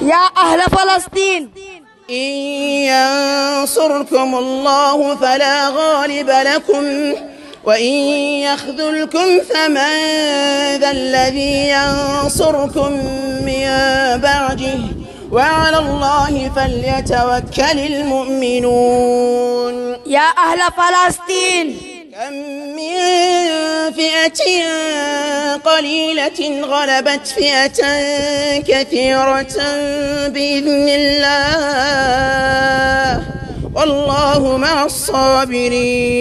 يا أهل فلسطين إن ينصركم الله فلا غالب لكم وإن يخذلكم فمن ذا الذي ينصركم من بعده وعلى الله فليتوكل المؤمنون. يا أهل فلسطين كم من فئة قليلة غلبت فئة كثيرة بإذن الله والله مع الصابرين.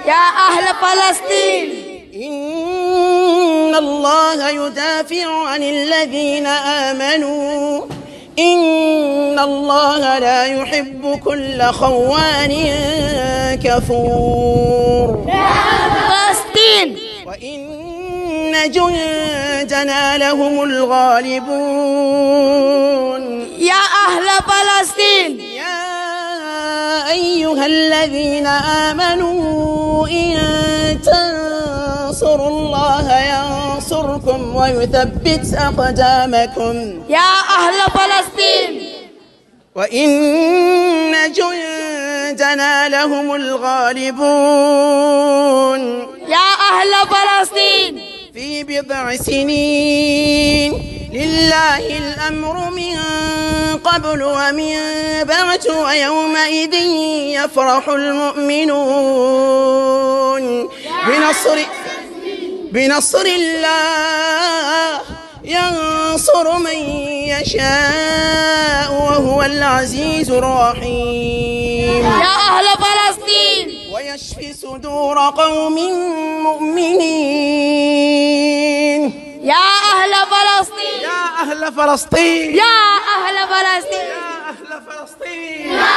يا أهل فلسطين إن الله يدافع عن الذين آمنوا إن الله لا يحب كل خوان كفور. يا أهل فلسطين وإن جندنا لهم الغالبون. يا أهل فلسطين يا أيها الذين آمنوا إن تنصروا الله ينصركم ويثبت أقدامكم. يا أهل فلسطين وإن جندنا لهم الغالبون. يا أهل فلسطين في بضع سنين لله الأمر من قبل ومن بعد ويومئذ يفرح المؤمنون بنصر الله ينصر من يشاء وهو العزيز الرحيم. يا أهل فلسطين ويشفي صدور قوم مؤمنين. يا أهل فلسطين يا أهل فلسطين يا أهل فلسطين يا أهل فلسطين يا